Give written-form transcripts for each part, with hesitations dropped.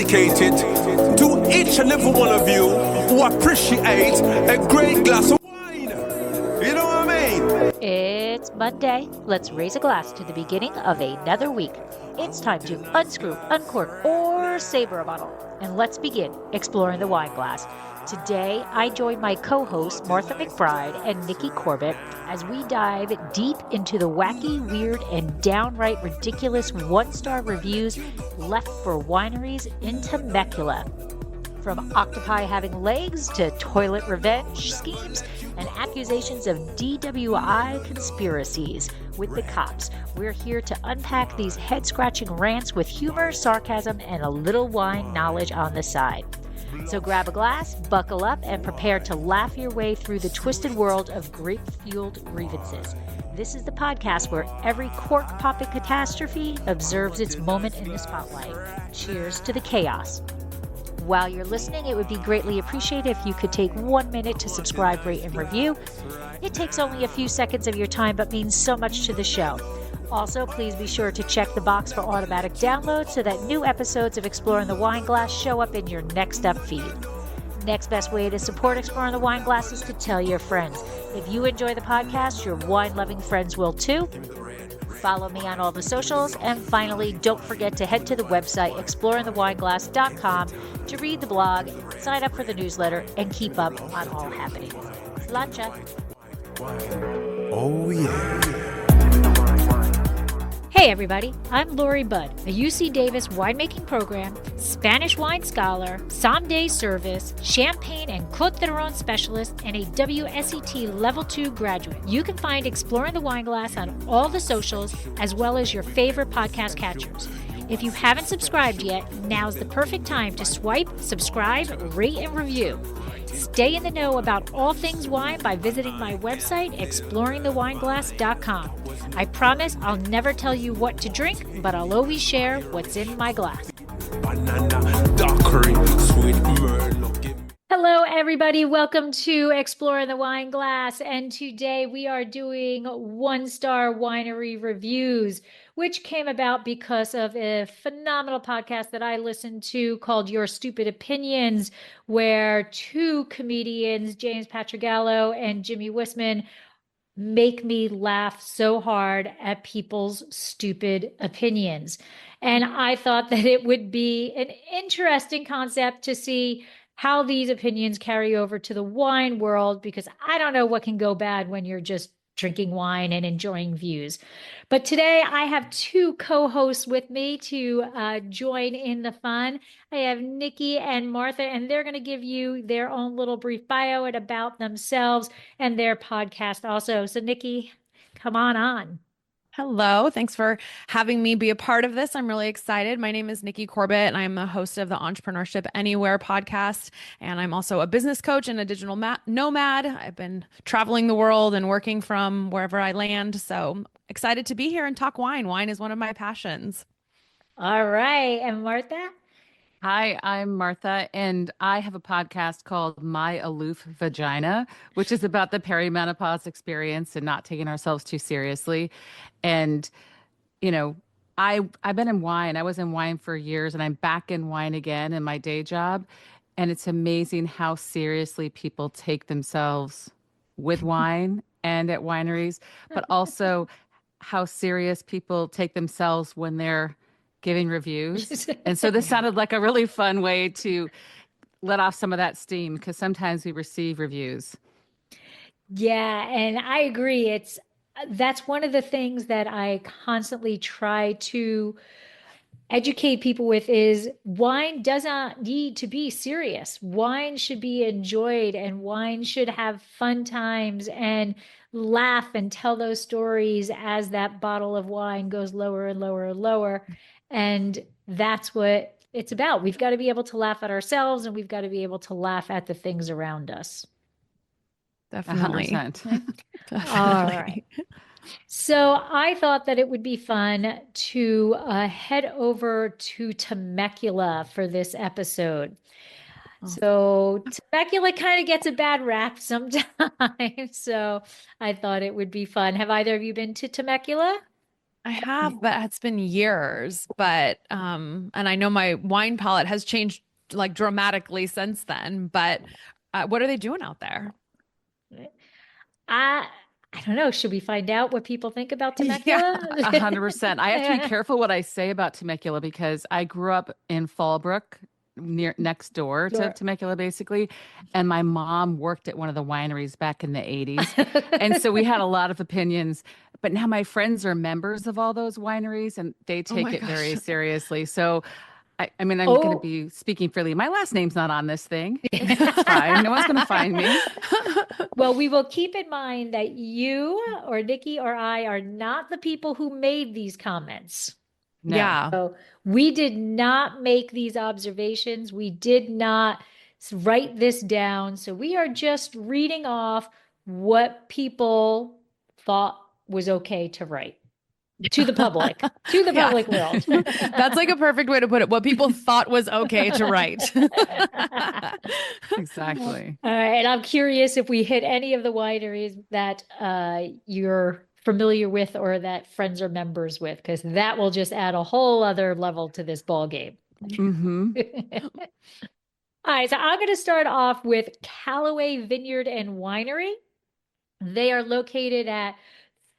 dedicated to each and every one of you who appreciate a great glass of wine. You know what I mean? It's Monday. Let's raise a glass to the beginning of another week. It's time to unscrew, uncork, or saber a bottle. And let's begin exploring the wine glass. Today, I join my co-hosts Martha McBride and Nikki Corbett as we dive deep into the wacky, weird, and downright ridiculous one-star reviews left for wineries in Temecula. From octopi having legs to toilet revenge schemes and accusations of DWI conspiracies with the cops, we're here to unpack these head-scratching rants with humor, sarcasm, and a little wine knowledge on the side. So grab a glass, buckle up, and prepare to laugh your way through the twisted world of grape-fueled grievances. This is the podcast where every cork-popping catastrophe observes its moment in the spotlight. Cheers to the chaos. While you're listening, it would be greatly appreciated if you could take 1 minute to subscribe, rate, and review. It takes only a few seconds of your time, but means so much to the show. Also, please be sure to check the box for automatic download so that new episodes of Exploring the Wine Glass show up in your next up feed. Next best way to support Exploring the Wine Glass is to tell your friends. If you enjoy the podcast, your wine-loving friends will too. Follow me on all the socials. And finally, don't forget to head to the website exploringthewineglass.com to read the blog, sign up for the newsletter, and keep up on all happenings. Sláinte. Oh, yeah. Hey everybody, I'm Lori Budd, a UC Davis winemaking program, Spanish wine scholar, sommelier service, champagne and Côte d'Aron specialist, and a WSET Level 2 graduate. You can find Exploring the Wine Glass on all the socials as well as your favorite podcast catchers. If you haven't subscribed yet, now's the perfect time to swipe, subscribe, rate, and review. Stay in the know about all things wine by visiting my website, exploringthewineglass.com. I promise I'll never tell you what to drink, but I'll always share what's in my glass. Hello, everybody. Welcome to Exploring the Wine Glass. And today we are doing one-star winery reviews, which came about because of a phenomenal podcast that I listened to called Your Stupid Opinions, where two comedians, James Patrigallo and Jimmy Wisman, make me laugh so hard at people's stupid opinions. And I thought that it would be an interesting concept to see how these opinions carry over to the wine world, because I don't know what can go bad when you're just drinking wine and enjoying views. But today I have two co-hosts with me to join in the fun. I have Nikki and Martha, and they're going to give you their own little brief bio and about themselves and their podcast also. So Nikki, come on. Hello. Thanks for having me be a part of this. I'm really excited. My name is Nikki Corbett, and I'm the host of the Entrepreneurship Anywhere podcast. And I'm also a business coach and a digital nomad. I've been traveling the world and working from wherever I land. So excited to be here and talk wine. Wine is one of my passions. All right. And Martha? Hi, I'm Martha, and I have a podcast called My Aloof Vagina, which is about the perimenopause experience and not taking ourselves too seriously. And, you know, I've been in wine. I was in wine for years, and I'm back in wine again in my day job. And it's amazing how seriously people take themselves with wine and at wineries, but also how serious people take themselves when they're giving reviews. And so this sounded like a really fun way to let off some of that steam, because sometimes we receive reviews. Yeah, and I agree. That's one of the things that I constantly try to educate people with is wine does not need to be serious. Wine should be enjoyed, and wine should have fun times and laugh and tell those stories as that bottle of wine goes lower and lower and lower. And that's what it's about. We've got to be able to laugh at ourselves, and we've got to be able to laugh at the things around us. Definitely. 100%. All right. So I thought that it would be fun to head over to Temecula for this episode. So Temecula kind of gets a bad rap sometimes. So I thought it would be fun. Have either of you been to Temecula? I have, but it's been years. But and I know my wine palette has changed like dramatically since then. But what are they doing out there? I I don't know. Should we find out what people think about Yeah. Temecula? 100%. I have to be careful what I say about Temecula because I grew up in Fallbrook, next door to Sure. Temecula, basically. And my mom worked at one of the wineries back in the 80s. And so we had a lot of opinions. But now my friends are members of all those wineries and they Oh take my it very gosh. seriously. So I mean, I'm going to Oh, be speaking freely. My last name's not on this thing. It's fine. No one's going to find me. well, we will keep in mind that you or Nikki or I are not the people who made these comments. No. Yeah. So we did not make these observations. We did not write this down. So we are just reading off what people thought was okay to write to the public, to the Yeah. public world. That's like a perfect way to put it. What people thought was okay to write. Exactly. All right, and I'm curious if we hit any of the wineries that you're familiar with or that friends or members with, because that will just add a whole other level to this ball game. Hmm. All right, so I'm going to start off with Callaway Vineyard and Winery. They are located at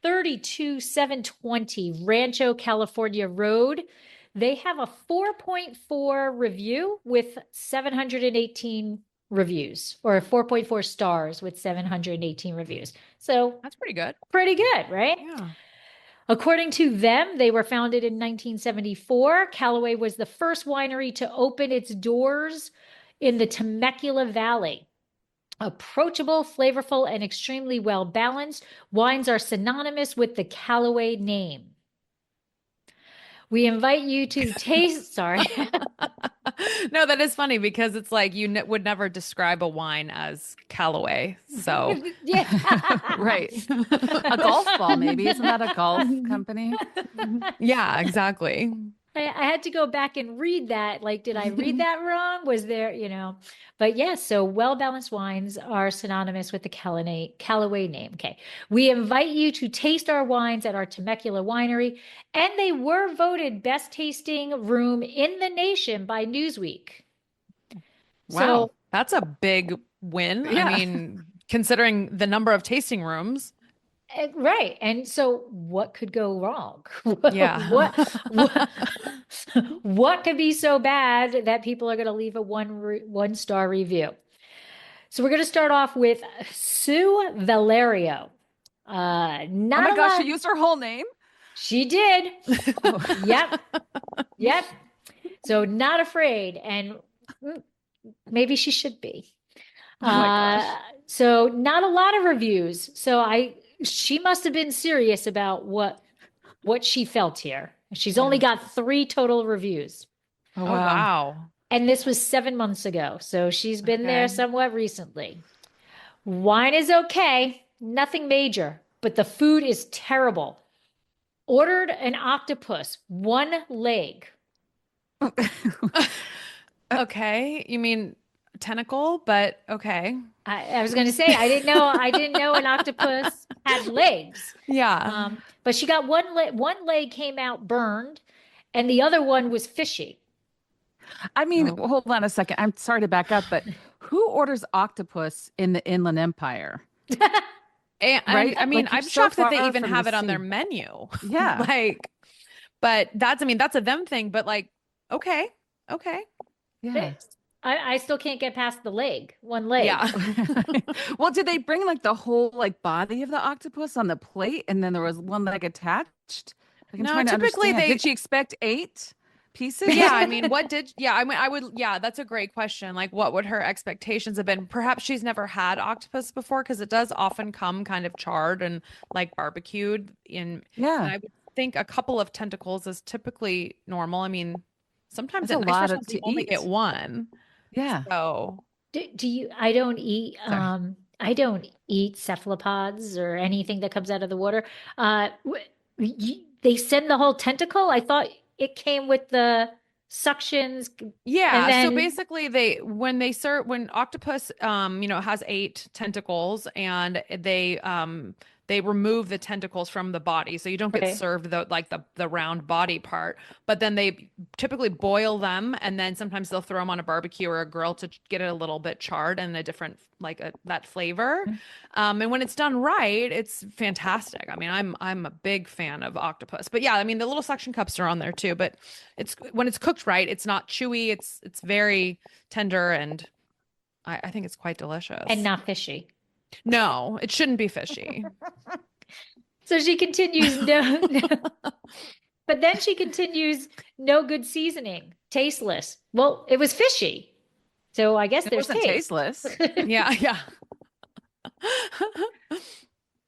32720 Rancho California Road. They have a 4.4 review with 718 reviews, or 4.4 stars with 718 reviews. So That's pretty good. pretty good, right? Yeah. According to them, they were founded in 1974. Callaway was the first winery to open its doors in the Temecula Valley. Approachable, flavorful, and extremely well balanced, wines are synonymous with the Callaway name. We invite you to taste. Sorry. No, that is funny because it's like you would never describe a wine as Callaway. So, Yeah. Right. A golf ball, maybe. Isn't that a golf company? yeah, exactly. I had to go back and read that. Like, did I read that wrong? Was there, but yes, so well-balanced wines are synonymous with the Callaway name. Okay. We invite you to taste our wines at our Temecula winery, and they were voted best tasting room in the nation by Newsweek. Wow. That's a big win. Yeah. I mean, considering the number of tasting rooms. Right. And so what could go wrong? Yeah. What could be so bad that people are going to leave a one-star review? So we're going to start off with Sue Valerio. Oh my gosh, she used her whole name? She did. Yep. Yep. So not afraid. And maybe she should be. Oh my gosh. So not a lot of reviews. So she must have been serious about what she felt here. She's only got 3 total reviews. Oh, Oh, wow. And this was 7 months ago. So she's been there somewhat recently. Wine is okay, nothing major, but the food is terrible. Ordered an octopus, 1 leg. Okay. You mean tentacle, but okay. I was going to say I didn't know an octopus had legs. Yeah. But she got one leg came out burned, and the other one was fishy. I mean, hold on a second. I'm sorry to back up, but who orders octopus in the Inland Empire? Right? I mean, Like, you're I'm so shocked that they far even from have the it on their sea. menu. Yeah. But that's a them thing, but like, okay. Okay. Yeah. I still can't get past the leg, 1 leg. Yeah. Well, did they bring like the whole like body of the octopus on the plate and then there was 1 leg attached? Like, I'm No, trying to typically understand. they- Did she expect 8 pieces? Yeah, I mean, that's a great question. Like, what would her expectations have been? Perhaps she's never had octopus before because it does often come kind of charred and like barbecued and Yeah. I would think a couple of tentacles is typically normal. I mean, sometimes That's at a lot nice of- restaurants you to only eat. get 1. Yeah. So Do you? I don't eat. Sorry. I don't eat cephalopods or anything that comes out of the water. They send the whole tentacle. I thought it came with the suctions. yeah, And so then- basically when octopus has 8 tentacles and they they remove the tentacles from the body. So you don't get Right. served the round body part, but then they typically boil them, and then sometimes they'll throw them on a barbecue or a grill to get it a little bit charred and a different, that flavor. And when it's done right, it's fantastic. I mean, I'm a big fan of octopus, but yeah, I mean, the little suction cups are on there too, but when it's cooked right, it's not chewy. It's very tender, and I think it's quite delicious. And not fishy. No, it shouldn't be fishy. So she continues, but then she continues, no good seasoning, tasteless. Well, it was fishy. So I guess It there's wasn't taste. tasteless. Yeah.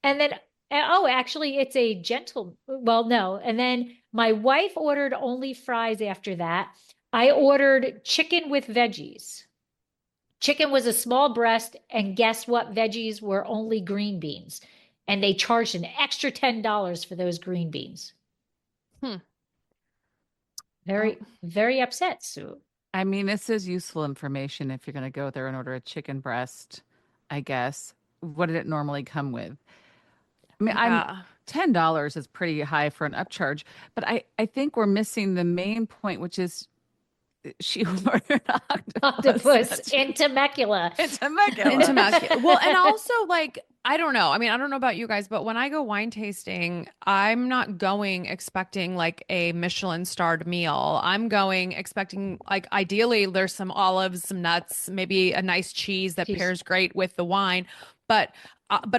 And then, actually, it's a gentle, well, no. And then my wife ordered only fries after that. I ordered chicken with veggies. Chicken was a small breast, and guess what? Veggies were only green beans. And they charged an extra $10 for those green beans. Very upset, Sue. I mean, this is useful information if you're going to go there and order a chicken breast, I guess. What did it normally come with? I mean, $10 is pretty high for an upcharge, but I think we're missing the main point, which is she ordered Octopus in Temecula. In Temecula. In Temecula. Well, and also, I don't know. I mean, I don't know about you guys, but when I go wine tasting, I'm not going expecting a Michelin starred meal. I'm going expecting, ideally there's some olives, some nuts, maybe a nice cheese that pairs great with the wine. But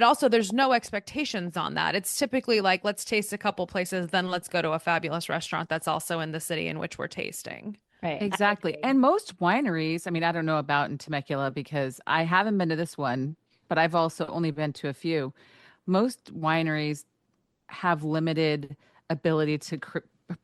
also there's no expectations on that. It's typically let's taste a couple places, then let's go to a fabulous restaurant that's also in the city in which we're tasting. Right. Exactly. And most wineries, I mean, I don't know about in Temecula because I haven't been to this one, but I've also only been to a few. Most wineries have limited ability to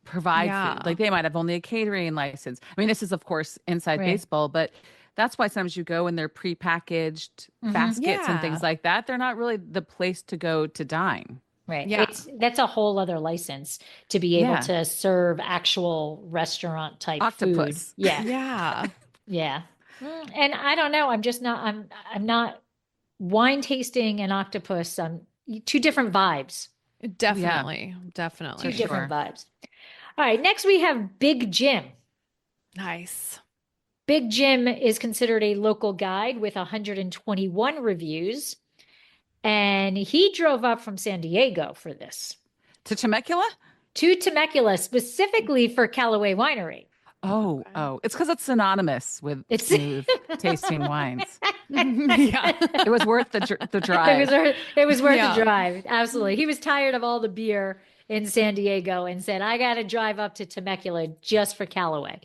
provide food. They might have only a catering license. I mean, this is, of course, inside baseball, but that's why sometimes you go and they're prepackaged baskets and things like that. They're not really the place to go to dine. Right. Yeah. That's a whole other license to be able to serve actual restaurant type Octopus. food. Yeah. Yeah. Yeah. And I don't know. I'm not wine tasting and octopus. Two different vibes. Definitely. Two different vibes. All right. Next we have Big Jim. Nice. Big Jim is considered a local guide with 121 reviews. And he drove up from San Diego for this. To Temecula? To Temecula, specifically for Callaway Winery. Oh, it's because it's synonymous with smooth tasting wines. Yeah. It was worth the drive. It was worth the drive. Absolutely. He was tired of all the beer in San Diego and said, I got to drive up to Temecula just for Callaway.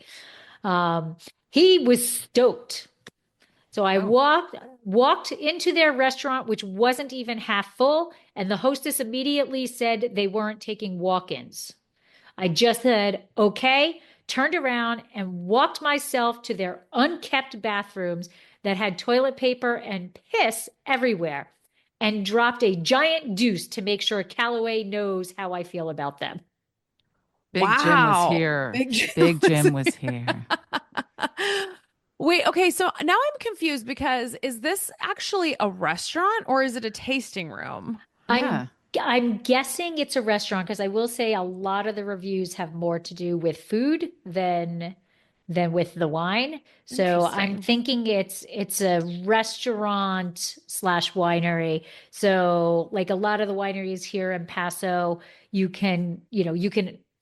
He was stoked. So I walked into their restaurant, which wasn't even half full, and the hostess immediately said they weren't taking walk-ins. I just said, okay, turned around and walked myself to their unkept bathrooms that had toilet paper and piss everywhere, and dropped a giant deuce to make sure Callaway knows how I feel about them. Big Jim was here. Big Jim was here. Wait, okay, so now I'm confused because is this actually a restaurant or is it a tasting room? I'm guessing it's a restaurant because I will say a lot of the reviews have more to do with food than with the wine. So I'm thinking it's a restaurant / winery. So a lot of the wineries here in Paso, you can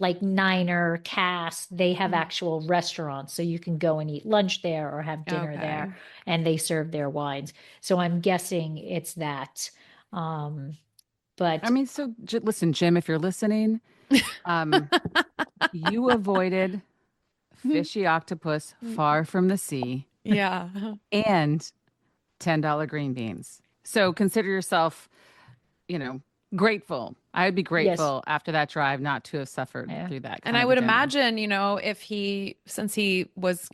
like Niner, Cass, they have actual restaurants. So you can go and eat lunch there or have dinner there, and they serve their wines. So I'm guessing it's that. But I mean, so listen, Jim, if you're listening, you avoided fishy octopus far from the sea. Yeah. And $10 green beans. So consider yourself, grateful. I would be grateful after that drive not to have suffered through that. And I would imagine, if since he was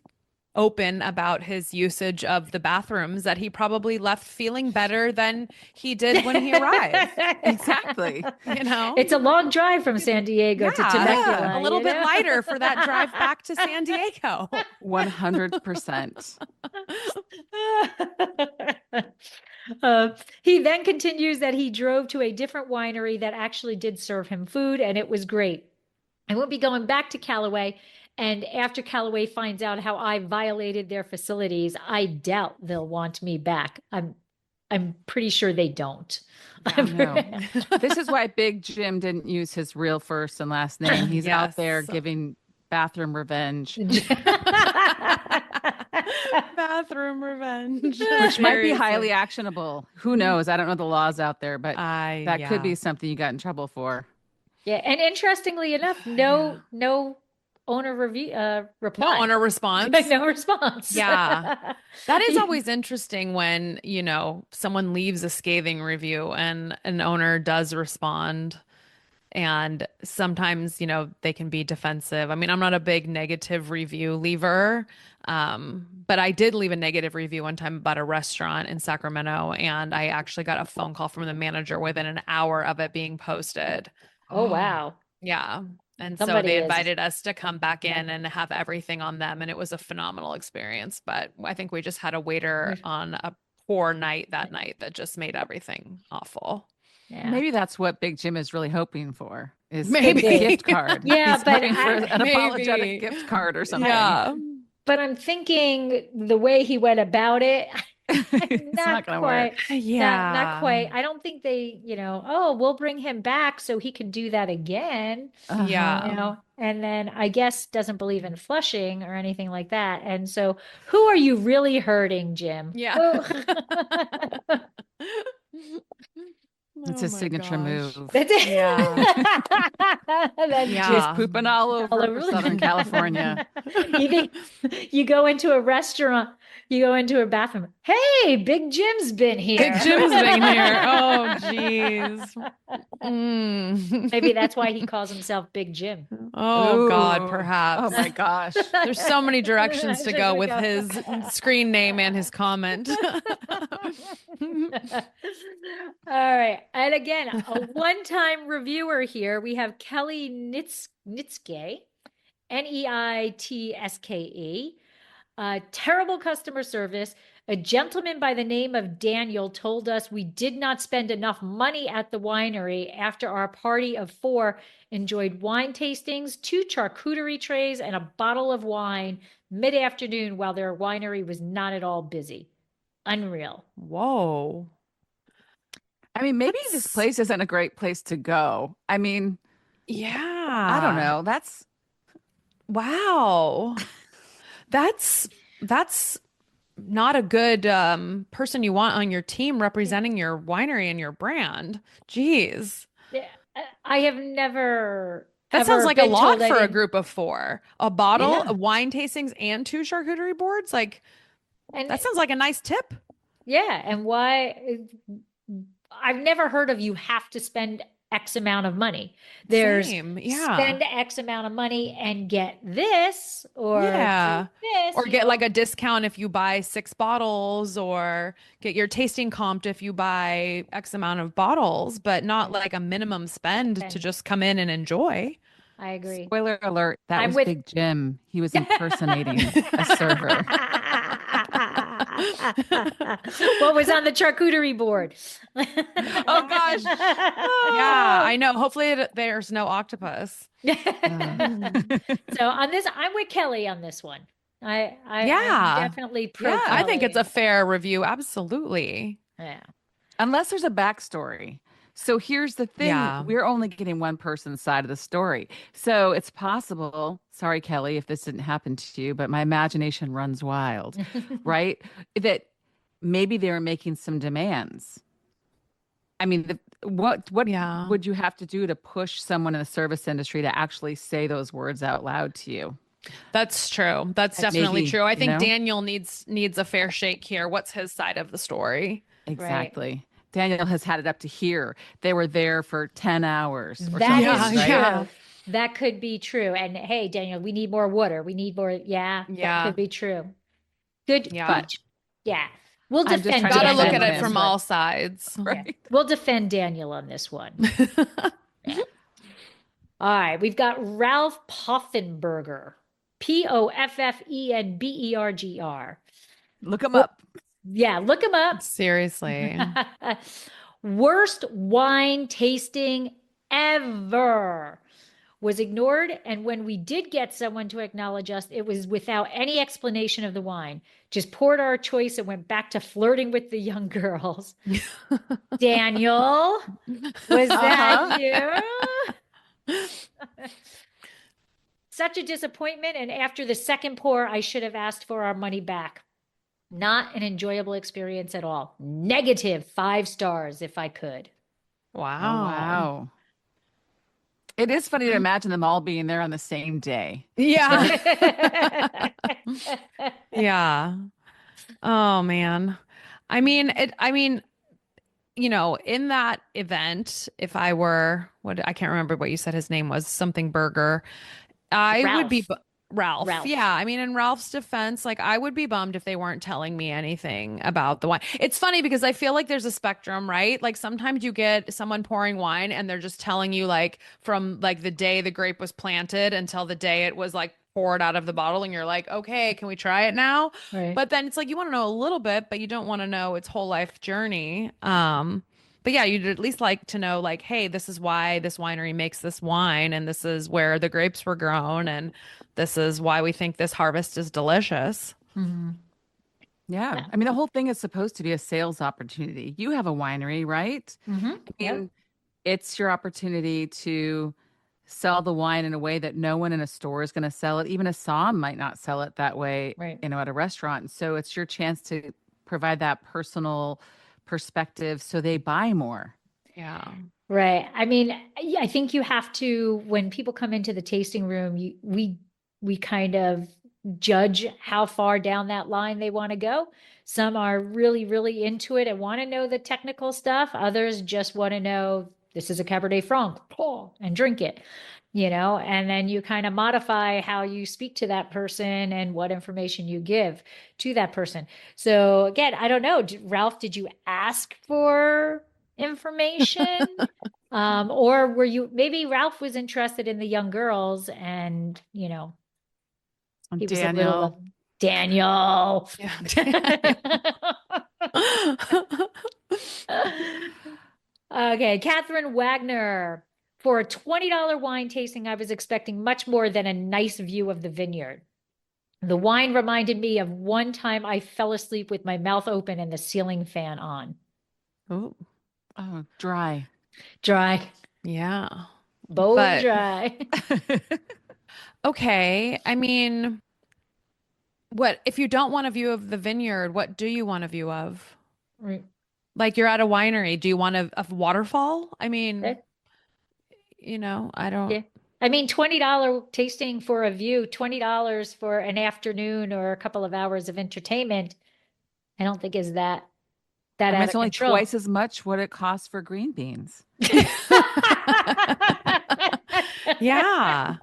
open about his usage of the bathrooms, that he probably left feeling better than he did when he arrived. Exactly. It's a long drive from San Diego to Temecula. A little bit lighter for that drive back to San Diego. 100%. He then continues that he drove to a different winery that actually did serve him food, and it was great. I won't be going back to Callaway. And after Callaway finds out how I violated their facilities, I doubt they'll want me back. I'm pretty sure they don't. No. This is why Big Jim didn't use his real first and last name. He's out there giving bathroom revenge. Bathroom revenge. Which might be highly actionable. Who knows? I don't know the laws out there, but that yeah. could be something you got in trouble for. Yeah, and interestingly enough, no owner reply. No owner response. No response. Yeah. That is always interesting when, you know, someone leaves a scathing review and an owner does respond. And sometimes, you know, they can be defensive. I mean, I'm not a big negative review leaver, but I did leave a negative review one time about a restaurant in Sacramento, and I actually got a phone call from the manager within an hour of it being posted. Oh, wow. Yeah. And so Somebody they is- invited us to come back in and have everything on them. And it was a phenomenal experience. But I think we just had a waiter on a poor night that night that just made everything awful. Yeah. Maybe that's what Big Jim is really hoping for is Maybe. a gift card. Yeah, He's but hoping for an maybe. apologetic gift card or something. Yeah. But I'm thinking the way he went about it, It's not going to work. Yeah. not quite. I don't think they, oh, we'll bring him back so he can do that again. Yeah. And then I guess doesn't believe in flushing or anything like that. And so who are you really hurting, Jim? Yeah. It's his signature move. That's it. Yeah. That's Yeah. He's pooping all over All over. Southern California. You think you go into a restaurant, you go into a bathroom. Hey, Big Jim's been here. Big Jim's been here. Oh, jeez. Mm. Maybe that's why he calls himself Big Jim. Oh, God, Ooh. perhaps. Oh my gosh. There's so many directions to go with There we his screen name and his comment. All right. And again, a one-time reviewer here. We have Kelly Nitzke, Neitske. Terrible customer service. A gentleman by the name of Daniel told us we did not spend enough money at the winery after our party of 4 enjoyed wine tastings, 2 charcuterie trays, and a bottle of wine mid-afternoon while their winery was not at all busy. Unreal. Whoa. I mean, maybe this place isn't a great place to go. I mean, Yeah. I don't know. That's Wow. That's not a good person you want on your team representing your winery and your brand. Jeez. Yeah, I have never. That ever sounds like a been lot told I for a didn't- group of 4. A bottle, Yeah. a wine tastings, and 2 charcuterie boards. Like, And that sounds like a nice tip. yeah, and why? I've never heard of you have to spend X amount of money. There's Same. Yeah. spend X amount of money and get this, or Yeah. do this, Or you get know. like a discount if you buy 6 bottles, or get your tasting comped if you buy X amount of bottles, but not like a minimum spend to just come in and enjoy. I agree. spoiler alert. That I'm was with- Big Jim. He was impersonating a server. What was on the charcuterie board? Oh gosh. Yeah, I know. Hopefully there's no octopus. So on this, I'm with Kelly on this one. I'm Yeah. definitely pro. Yeah, I think it's a Kelly. fair review. Absolutely. Yeah. Unless there's a backstory. So here's the thing. Yeah. We're only getting one person's side of the story. So it's possible, sorry, Kelly, if this didn't happen to you, but my imagination runs wild, right? That maybe they were making some demands. I mean, what Yeah. would you have to do to push someone in the service industry to actually say those words out loud to you? That's true. That's definitely Maybe, true. I you think know? Daniel needs a fair shake here. What's his side of the story? Exactly. Daniel has had it up to here. They were there for 10 hours. Or That is something, right? true. Yeah. That could be true. And hey, Daniel, we need more water. We need more. Yeah. Yeah. That could be true. Good. Yeah. good- Yeah. We'll I'm just defend trying to Gotta Daniel look at on it this from one. all sides. Yeah. Right. We'll defend Daniel on this one. Yeah. All right. We've got Ralph Poffenberger. Poffenberger. Look them up. Yeah, look them up. Seriously. Worst wine tasting ever. Was ignored. And when we did get someone to acknowledge us, it was without any explanation of the wine. Just poured our choice and went back to flirting with the young girls. Daniel, was that you? Such a disappointment. And after the second pour, I should have asked for our money back. Not an enjoyable experience at all. Negative 5 stars if I could. Wow. Oh, wow. It is funny to imagine them all being there on the same day. Yeah. Yeah. Oh man. I mean, in that event, if I were I can't remember what you said his name was, something Burger, I would be Ralph. Yeah. I mean, in Ralph's defense, like I would be bummed if they weren't telling me anything about the wine. It's funny because I feel like there's a spectrum, right? Like sometimes you get someone pouring wine and they're just telling you like from like the day the grape was planted until the day it was like poured out of the bottle and you're like, okay, can we try it now? Right. But then it's like you want to know a little bit, but you don't want to know its whole life journey. But yeah, you'd at least like to know like, hey, this is why this winery makes this wine and this is where the grapes were grown and this is why we think this harvest is delicious. Mm-hmm. Yeah. I mean, the whole thing is supposed to be a sales opportunity. You have a winery, right? Mm-hmm. I mean, it's your opportunity to sell the wine in a way that no one in a store is going to sell it. Even a som might not sell it that way, Right. at a restaurant. And so it's your chance to provide that personal perspective so they buy more. Yeah. Right. I mean, I think you have to, when people come into the tasting room, we kind of judge how far down that line they want to go. Some are really, really into it and want to know the technical stuff. Others just want to know this is a Cabernet Franc and drink it, and then you kind of modify how you speak to that person and what information you give to that person. So again, I don't know, Ralph, did you ask for information? Or maybe Ralph was interested in the young girls and, he was Daniel. Daniel. Okay, Catherine Wagner. For a $20 wine tasting, I was expecting much more than a nice view of the vineyard. The wine reminded me of one time I fell asleep with my mouth open and the ceiling fan on. Oh, dry. Dry. Yeah. Bone dry. Okay. I mean, what if you don't want a view of the vineyard? What do you want a view of? Right. Like you're at a winery. Do you want a waterfall? I mean, I don't. Yeah. I mean, $20 tasting for a view, $20 for an afternoon or a couple of hours of entertainment. I don't think is that out of it's only control. Twice as much what it costs for green beans. Yeah.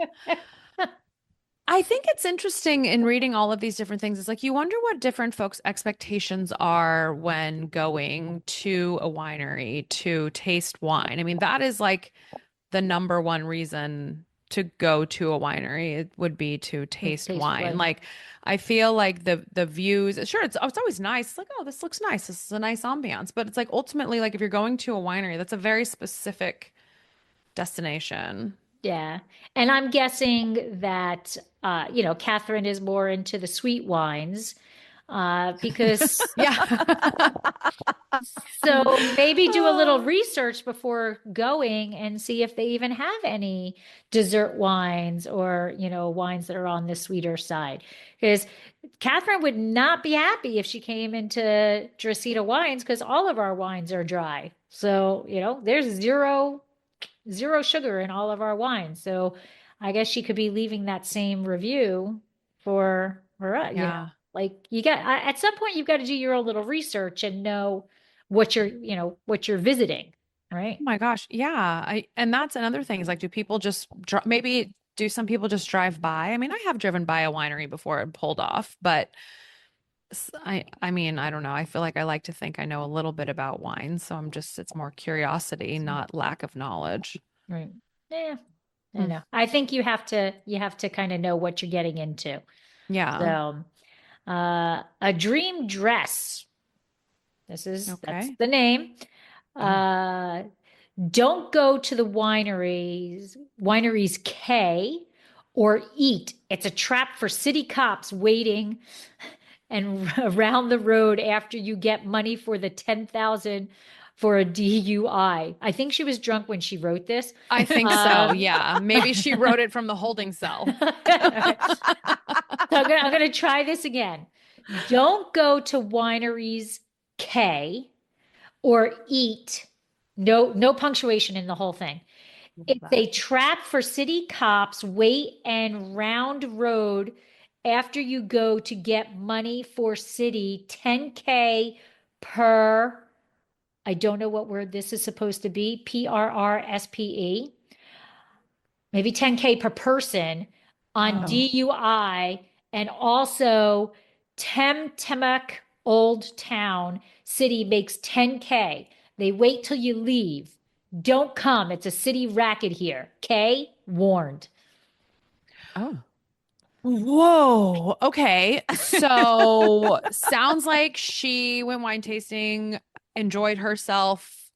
I think it's interesting in reading all of these different things. It's like you wonder what different folks' expectations are when going to a winery to taste wine. I mean, that is like the number one reason to go to a winery. It would be to taste wine. Like I feel like the views, sure, it's always nice. It's like, oh, this looks nice. This is a nice ambiance. But it's like ultimately, like if you're going to a winery, that's a very specific destination. Yeah. And I'm guessing that, Catherine is more into the sweet wines because, so maybe do a little research before going and see if they even have any dessert wines or, wines that are on the sweeter side. Because Catherine would not be happy if she came into Dresita Wines because all of our wines are dry. So, there's zero sugar in all of our wines. So I guess she could be leaving that same review for us. Yeah. Like at some point you've got to do your own little research and know what you're visiting. Right. Oh my gosh. Yeah. And that's another thing is like, do people just maybe do some people just drive by? I mean, I have driven by a winery before and pulled off, but I mean, I don't know. I feel like I like to think I know a little bit about wine. So it's more curiosity, not lack of knowledge. Right. Yeah. I know. I think you have to kind of know what you're getting into. Yeah. So, a dream dress. That's Okay. the name. Uh, don't go to the wineries K or eat. It's a trap for city cops waiting and around the road after you get money for the 10,000 for a DUI. I think she was drunk when she wrote this. I think so. Yeah. Maybe she wrote it from the holding cell. So I'm gonna try this again. Don't go to wineries K or eat. No punctuation in the whole thing. It's a trap for city cops. Wait and round road after you go to get money for city 10K per. I don't know what word this is supposed to be. PRRSPE. Maybe 10K per person on DUI, and also Temecula Old Town City makes 10K. They wait till you leave. Don't come. It's a city racket here. K warned. Oh. Whoa. Okay. So sounds like she went wine tasting, enjoyed herself,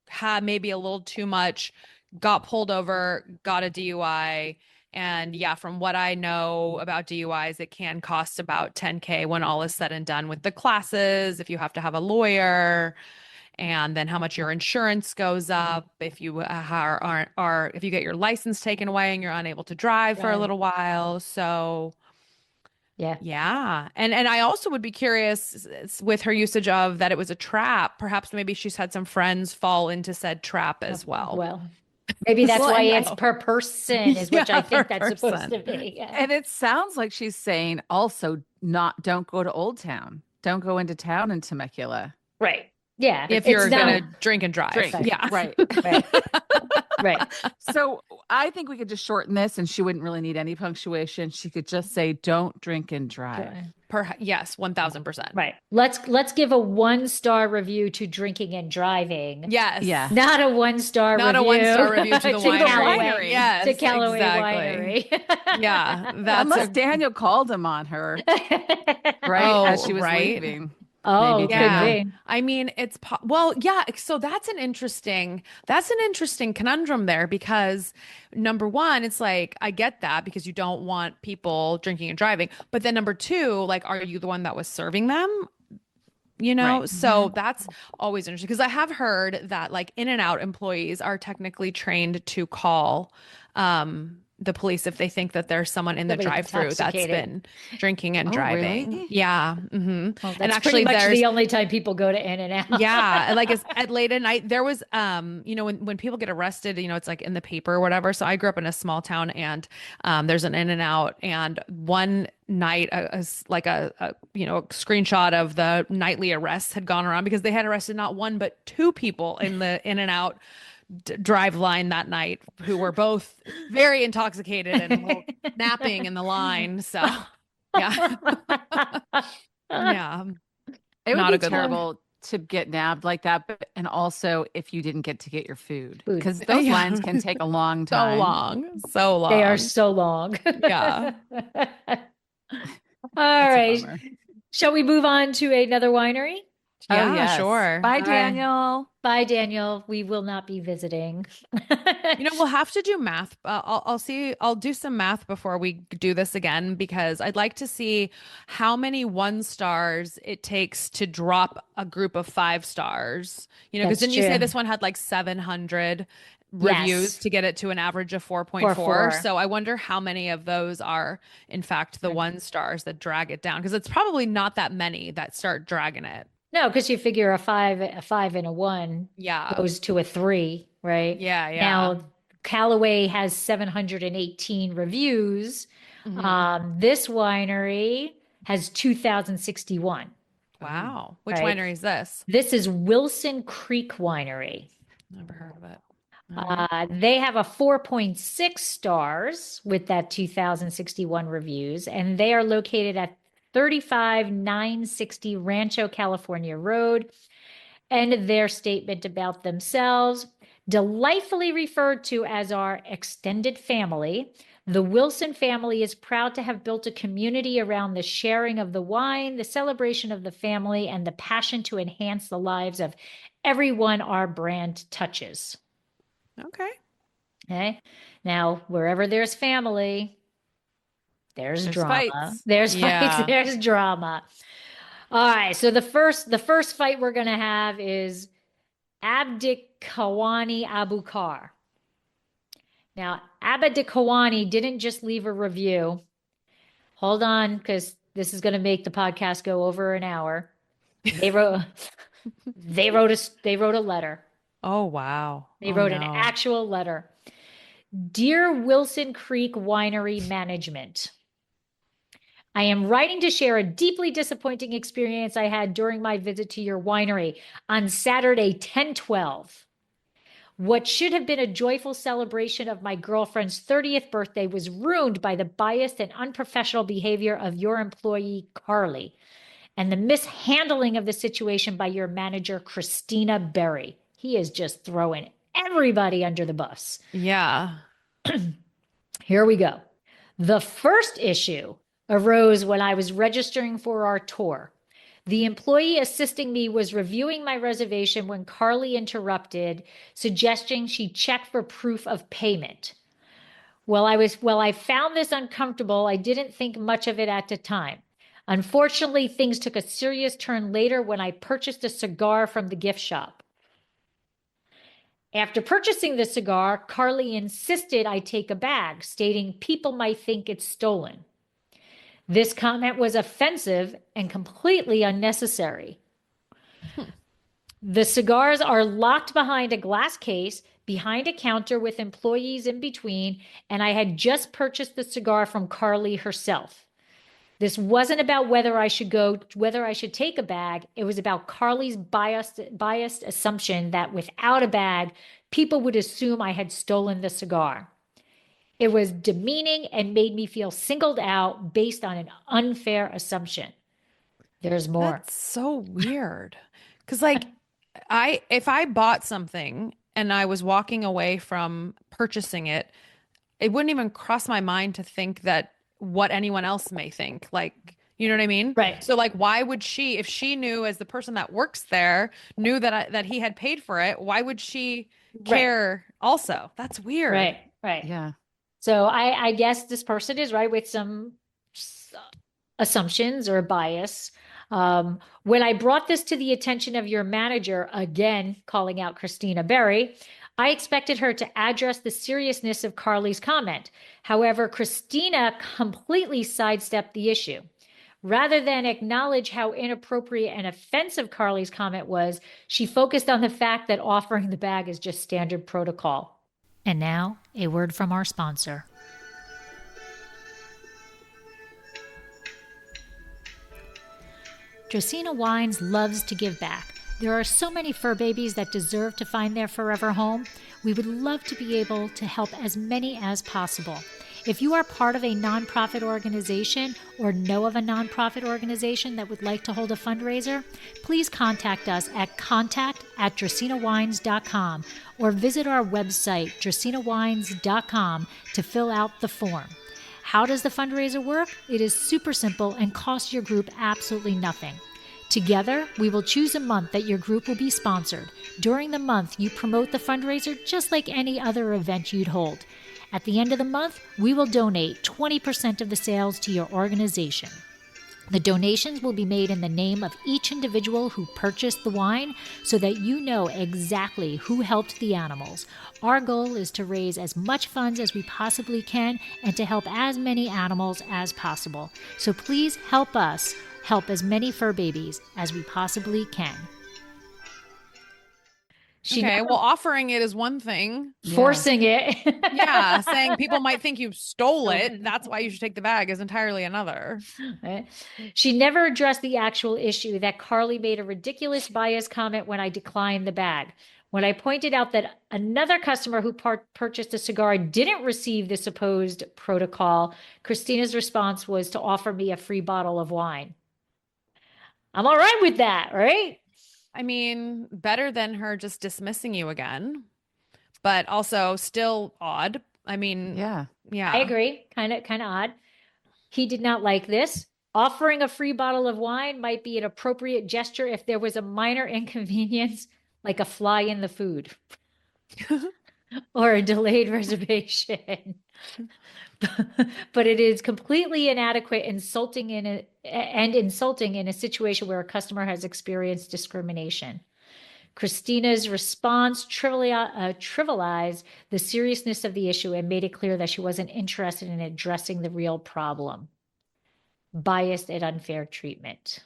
had maybe a little too much, got pulled over, got a DUI. And yeah, from what I know about DUIs, it can cost about 10K when all is said and done with the classes, if you have to have a lawyer, and then how much your insurance goes up if you are if you get your license taken away and you're unable to drive for a Right. little while. So Yeah. yeah. And I also would be curious with her usage of that it was a trap. Perhaps maybe she's had some friends fall into said trap as well. Well, maybe that's Well, why and it's per person is which Yeah, I think per that's supposed to person. be. Yeah. And it sounds like she's saying also don't go to Old Town. Don't go into town in Temecula. Right. Yeah. If It's you're not- gonna drink and drive. Drink. Yeah. Right. Right. Right. So I think we could just shorten this and she wouldn't really need any punctuation. She could just say, don't drink and drive. Yes, 1000%. Right. Let's give a 1-star review to drinking and driving. Yes. Yeah. Not a 1-star Not review. a 1-star review to the Callaway. winery. Yes, To Callaway exactly. Winery. Yeah, that's Unless Daniel called him on her, right? Oh, As she was right. leaving. Oh, Maybe could Yeah. be. I mean, well, yeah. So that's an interesting conundrum there because number one, it's like, I get that because you don't want people drinking and driving. But then number two, like, are you the one that was serving them? You know, Right. so that's always interesting because I have heard that like In-N-Out employees are technically trained to call the police if they think that there's someone in the Somebody drive-through that's intoxicated. been drinking and Oh, driving. really? Yeah. Well, And that's actually, pretty much there's the only time people go to In-N-Out. yeah, like at late at night there was you know when people get arrested, you know, it's like in the paper or whatever. So I grew up in a small town and there's an In-N-Out, and one night like a you know, a screenshot of the nightly arrests had gone around because they had arrested not one but two people in the In-N-Out drive line that night who were both very intoxicated and napping in the line. So yeah. Yeah. It would Not be a good look. terrible to get nabbed like that. And also if you didn't get to get your food, Food. because those Yeah. lines can take a long So time. long. So long. They are so long. Yeah. All That's a right. bummer. Shall we move on to another winery? Yeah, yes. sure. Bye, All right. Daniel. Bye, Daniel. We will not be visiting. You know, we'll have to do math. I'll do some math before we do this again because I'd like to see how many 1-stars it takes to drop a group of 5-stars. You know, because That's didn't you say true. this one had like 700 reviews Yes. to get it to an average of 4.4? 4.4. So I wonder how many of those are, in fact, the 1-stars that drag it down because it's probably not that many that start dragging it. No, because you figure a five and a 1 Yeah. goes to a 3, right? Yeah. Yeah. Now, Callaway has 718 reviews. Mhm. This winery has 2,061. Wow. Which Right. winery is this? This is Wilson Creek Winery. Never heard of it. They have a 4.6 stars with that 2,061 reviews, and they are located at 35960 Rancho California Road. And their statement about themselves, delightfully referred to as our extended family, The Wilson family is proud to have built a community around the sharing of the wine, the celebration of the family, and the passion to enhance the lives of everyone our brand touches. Okay. Okay. Now, wherever there's family, there's drama. Fights. There's Yeah. fights, there's drama. All right. So the first fight we're gonna have is Abdikhawani Abukar. Now, Abdikhawani didn't just leave a review. Hold on, because this is going to make the podcast go over an hour. They wrote they wrote a letter. Oh, wow. They wrote an actual letter. Dear Wilson Creek Winery Management, I am writing to share a deeply disappointing experience I had during my visit to your winery on Saturday, 10/12. What should have been a joyful celebration of my girlfriend's 30th birthday was ruined by the biased and unprofessional behavior of your employee, Carly, and the mishandling of the situation by your manager, Christina Berry. He is just throwing everybody under the bus. Yeah. Here we go. The first issue arose when I was registering for our tour. The employee assisting me was reviewing my reservation when Carly interrupted, suggesting she check for proof of payment. Well, I found this uncomfortable. I didn't think much of it at the time. Unfortunately, things took a serious turn later when I purchased a cigar from the gift shop. After purchasing the cigar, Carly insisted I take a bag, stating people might think it's stolen. This comment was offensive and completely unnecessary. The cigars are locked behind a glass case, behind a counter with employees in between, and I had just purchased the cigar from Carly herself. This wasn't about whether I should take a bag. It was about Carly's biased assumption that without a bag, people would assume I had stolen the cigar. It was demeaning and made me feel singled out based on an unfair assumption. There's more. That's so weird. Because if I bought something and I was walking away from purchasing it, it wouldn't even cross my mind to think that what anyone else may think. You know what I mean? Right. So why would she, if she knew as the person that works there, knew that he had paid for it, why would she care also? That's weird. Right. Yeah. So I guess this person is right with some assumptions or bias. When I brought this to the attention of your manager, again, calling out Christina Berry, I expected her to address the seriousness of Carly's comment. However, Christina completely sidestepped the issue. Rather than acknowledge how inappropriate and offensive Carly's comment was, she focused on the fact that offering the bag is just standard protocol. And now, a word from our sponsor. Dracaena Wines loves to give back. There are so many fur babies that deserve to find their forever home. We would love to be able to help as many as possible. If you are part of a nonprofit organization or know of a nonprofit organization that would like to hold a fundraiser, please contact us at contact@dracaenawines.com or visit our website, dracaenawines.com, to fill out the form. How does the fundraiser work? It is super simple and costs your group absolutely nothing. Together, we will choose a month that your group will be sponsored. During the month, you promote the fundraiser just like any other event you'd hold. At the end of the month, we will donate 20% of the sales to your organization. The donations will be made in the name of each individual who purchased the wine so that you know exactly who helped the animals. Our goal is to raise as much funds as we possibly can and to help as many animals as possible. So please help us help as many fur babies as we possibly can. Well, offering it is one thing. Forcing it. Yeah, saying people might think you stole it. That's why you should take the bag is entirely another. She never addressed the actual issue that Carly made a ridiculous bias comment when I declined the bag. When I pointed out that another customer who purchased a cigar didn't receive the supposed protocol, Christina's response was to offer me a free bottle of wine. I'm all right with that, right? I mean, better than her just dismissing you again, but also still odd. I mean, Yeah. I agree. Kind of odd. He did not like this. Offering a free bottle of wine might be an appropriate gesture if there was a minor inconvenience, like a fly in the food or a delayed reservation. But it is completely inadequate, insulting in a situation where a customer has experienced discrimination. Christina's response trivialized the seriousness of the issue and made it clear that she wasn't interested in addressing the real problem: biased and unfair treatment.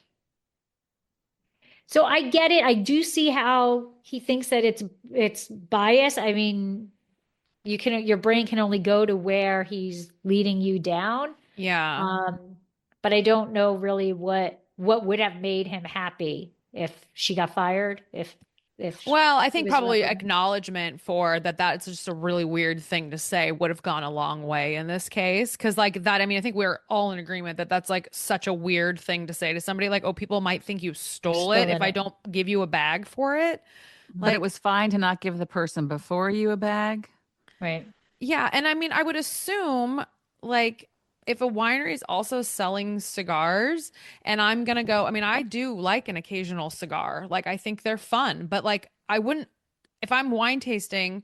So I get it. I do see how he thinks that it's bias. I mean, your brain can only go to where he's leading you down. Yeah. But I don't know really what would have made him happy if she got fired, if Well, I he think was probably reprimanded. acknowledgement for that's just a really weird thing to say would have gone a long way in this case. Cause like that, I mean, I think we're all in agreement that that's like such a weird thing to say to somebody, like, oh, people might think you stole it if I don't give you a bag for it. But it was fine to not give the person before you a bag. Right. Yeah. And I mean, I would assume like if a winery is also selling cigars and I'm gonna go, I mean, I do like an occasional cigar. Like I think they're fun, but like I wouldn't, if I'm wine tasting,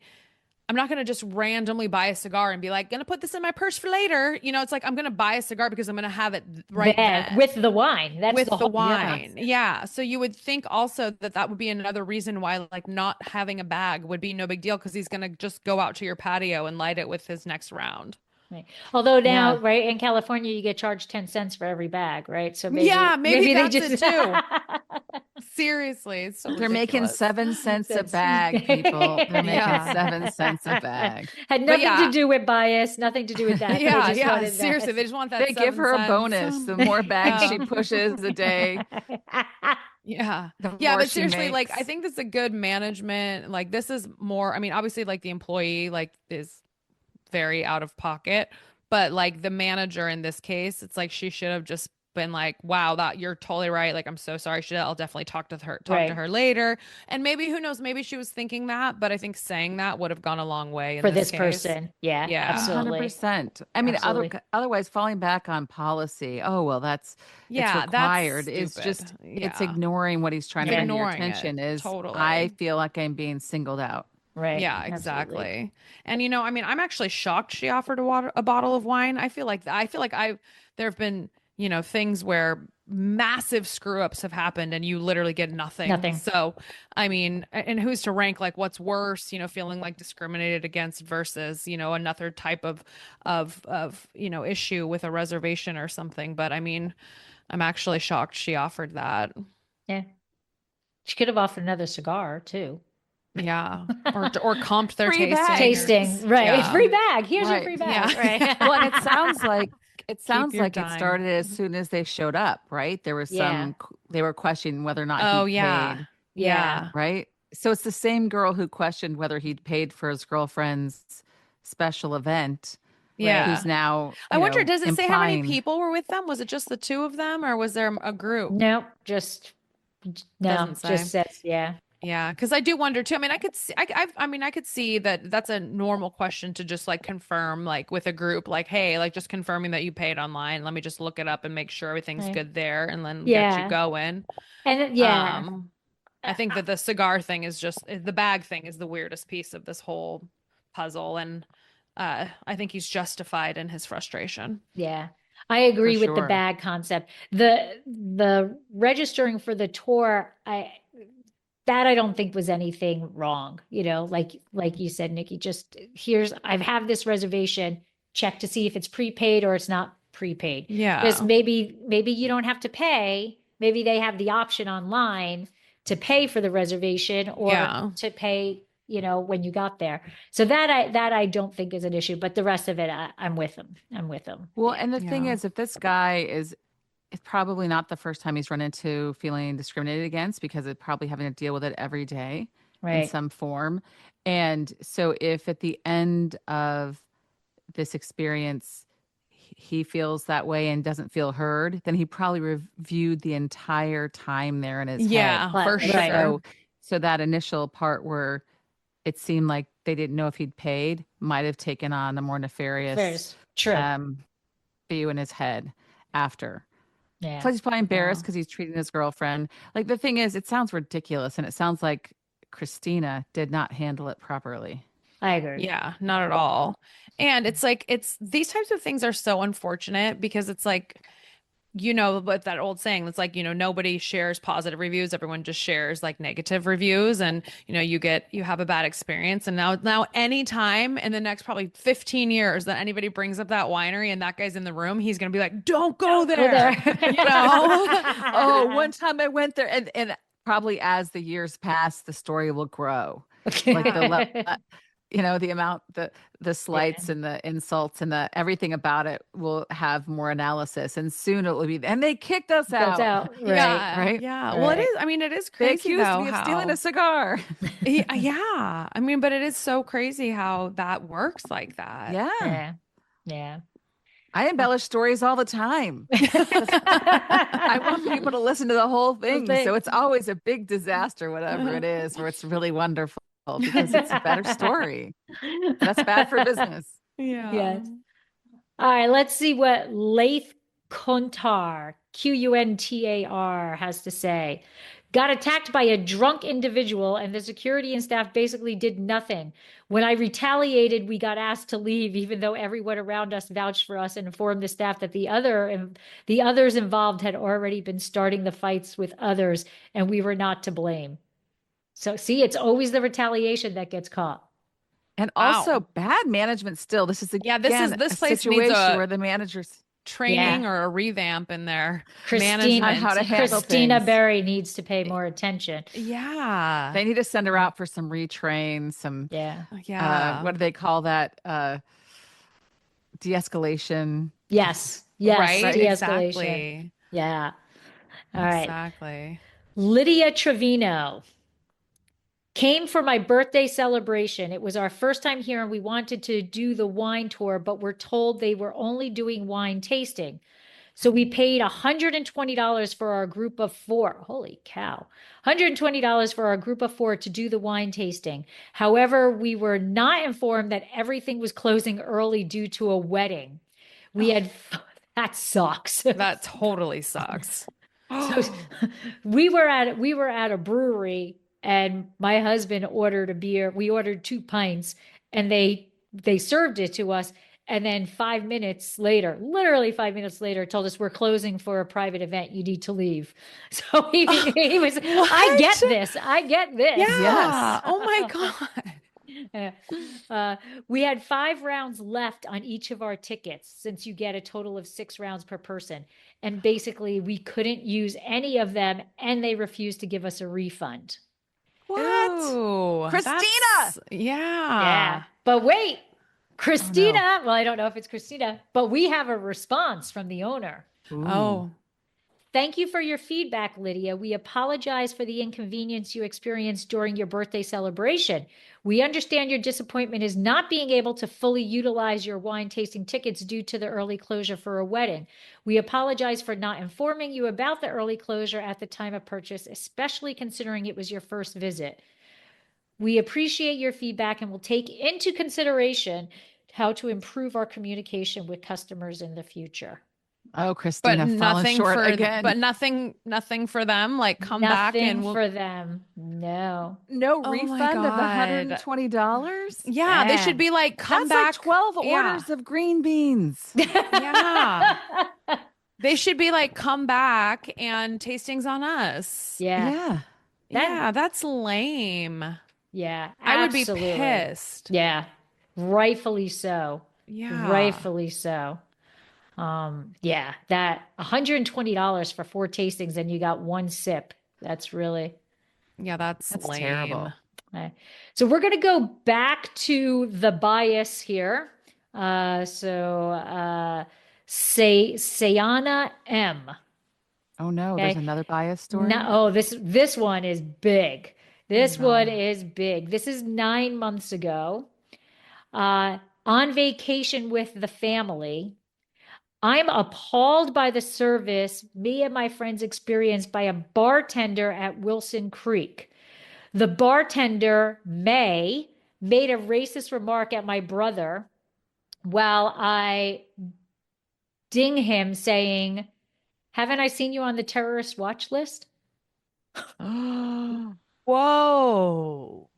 I'm not gonna just randomly buy a cigar and be like, gonna put this in my purse for later. You know, it's like I'm gonna buy a cigar because I'm gonna have it right then. With the wine. That's With the the whole, wine. Yeah. So you would think also that that would be another reason why like not having a bag would be no big deal because he's going to just go out to your patio and light it with his next round. Right. Although now, Yeah. right, in California, you get charged 10 cents for every bag, right? So maybe, Yeah, maybe they that's just it too. Seriously, it's so They're making ridiculous. 7 cents a That's- bag, people. They're making Yeah. 7 cents a bag. Had nothing yeah. to do with bias, nothing to do with that. Yeah, They just yeah. wanted Seriously, that. they just want that. They give 7 her a cents. bonus. The more bags Yeah. she pushes a day, Yeah. the Yeah, more but she seriously, like I makes. think this is a good management. Like this is more, I mean, obviously like the employee like is very out of pocket, but like the manager in this case, it's like she should have just been like, wow, that you're totally right. Like I'm so sorry. I'll definitely talk to Right. her later. And maybe who knows, maybe she was thinking that, but I think saying that would have gone a long way in For this this case. person. Yeah, Yeah. absolutely. 100%. I mean, Absolutely. otherwise falling back on policy. Oh, well, it's Yeah, required. that's It's stupid. just, it's Yeah. ignoring what he's trying It's to bring to your ignoring it. attention is Totally. I feel like I'm being singled out. Right. Yeah, Absolutely. exactly. And you know, I mean, I'm actually shocked she offered a bottle of wine. I feel like there have been, you know, things where massive screw ups have happened and you literally get nothing. Nothing. So, I mean, and who's to rank like what's worse, you know, feeling like discriminated against versus, you know, another type of, you know, issue with a reservation or something. But I mean, I'm actually shocked she offered that. Yeah. She could have offered another cigar too. Yeah. Or comped their Free tasting. bag. Tasting. Right. Yeah. Free bag. Here's your Right. free bag. Yeah. Right. Well, and it sounds like it your it dime. started as soon as they showed up, right? There was Yeah. they were questioning whether or not Oh, he yeah. paid, Yeah. right? So it's the same girl who questioned whether he'd paid for his girlfriend's special event. Yeah. Who's now, I wonder, does it say how many implying- people were with them? Was it just the two of them or was there a group? No, Doesn't say. just says, yeah. Yeah, because I do wonder too. I mean, I could see, I mean, I could see that that's a normal question to just like confirm, like with a group, like, hey, like just confirming that you paid online. Let me just look it up and make sure everything's Right. good there, and then get Yeah. you going. And yeah. I think that the cigar thing is just the bag thing is the weirdest piece of this whole puzzle, and I think he's justified in his frustration. Yeah. I agree For with the sure. bag concept. The registering for the tour, I don't think was anything wrong. You know, like you said, Nikki, just I've have this reservation, check to see if it's prepaid or it's not prepaid. Yeah. Because maybe you don't have to pay. Maybe they have the option online to pay for the reservation or Yeah. to pay, you know, when you got there. So that I don't think is an issue, but the rest of it, I'm with them. Well, and the thing Yeah. is, if this guy it's probably not the first time he's run into feeling discriminated against because it's probably having to deal with it every day in Right. some form. And so if at the end of this experience, he feels that way and doesn't feel heard, then he probably reviewed the entire time there in his Yeah, head. for Right. sure. So that initial part where it seemed like they didn't know if he'd paid, might have taken on a more nefarious True. view in his head after. Yeah. So he's probably embarrassed because he's treating his girlfriend. Like, the thing is, it sounds ridiculous, and it sounds like Christina did not handle it properly. I agree. Yeah, not at all. And it's like, these types of things are so unfortunate because it's like, but that old saying, it's like, nobody shares positive reviews. Everyone just shares like negative reviews. And, you have a bad experience. And now anytime in the next probably 15 years that anybody brings up that winery and that guy's in the room, he's going to be like, don't go there. Oh, one time I went there, and probably as the years pass, the story will grow. Like the amount, the slights and the insults and the everything about it will have more analysis, and soon it will be. And they kicked us out. Right. Yeah, right. Yeah. Right. Well, it is. I mean, it is They crazy accused though me of how stealing a cigar. yeah. I mean, but it is so crazy how that works like that. Yeah. Yeah. I embellish stories all the time. I want people to listen to the whole thing. So it's always a big disaster, whatever it is, or it's really wonderful because it's a better story. That's bad for business. Yeah. Yes. All right, let's see what Laith Kuntar, Quntar, has to say. Got attacked by a drunk individual, and the security and staff basically did nothing. When I retaliated, we got asked to leave, even though everyone around us vouched for us and informed the staff that the others involved had already been starting the fights with others, and we were not to blame. So see, it's always the retaliation that gets caught. And also bad management still. This is this a place situation needs where the managers training or a revamp in their Christina, management. How to handle Christina things. Berry needs to pay more attention. Yeah. They need to send her out for some retrain, some what do they call that? De-escalation. Yes. Right? De-escalation. Exactly. Yeah. All right. Exactly. Lydia Trevino. Came for my birthday celebration. It was our first time here and we wanted to do the wine tour, but we're told they were only doing wine tasting. So we paid $120 for our group of 4. Holy cow. $120 for our group of 4 to do the wine tasting. However, we were not informed that everything was closing early due to a wedding. That sucks. That totally sucks. So we were at a brewery, and my husband ordered a beer. We ordered 2 pints, and they served it to us. And then literally 5 minutes later, told us we're closing for a private event. You need to leave. So he was, What? I get this. Yeah. Yes. Oh my God. We had 5 rounds left on each of our tickets, since you get a total of 6 rounds per person. And basically we couldn't use any of them, and they refused to give us a refund. What? Ooh, Christina! Yeah. But wait, Christina, well, I don't know if it's Christina, but we have a response from the owner. Ooh. Oh. Thank you for your feedback, Lydia. We apologize for the inconvenience you experienced during your birthday celebration. We understand your disappointment is not being able to fully utilize your wine tasting tickets due to the early closure for a wedding. We apologize for not informing you about the early closure at the time of purchase, especially considering it was your first visit. We appreciate your feedback and will take into consideration how to improve our communication with customers in the future. Oh, Christina, But nothing short for again. But nothing for them. Like come back and Nothing for them. No. No Oh my refund of the God. $120. Yeah, they should be like, come That's back. like 12 orders of green beans. Yeah. They should be like, come back and tastings on us. Yeah. Yeah. That's lame. Yeah. I would be absolutely. pissed. Yeah. Rightfully so. Yeah. Rightfully so. Yeah, that $120 for 4 tastings and you got 1 sip. That's really That's lame. terrible. right. So we're going to go back to the bias here. Sayana M. Oh no, Okay. there's another bias story. No, this one is big. This one is big. This is 9 months ago. On vacation with the family. I'm appalled by the service me and my friends experienced by a bartender at Wilson Creek. The bartender, May, made a racist remark at my brother while I ding him saying, "Haven't I seen you on the terrorist watch list?" Whoa.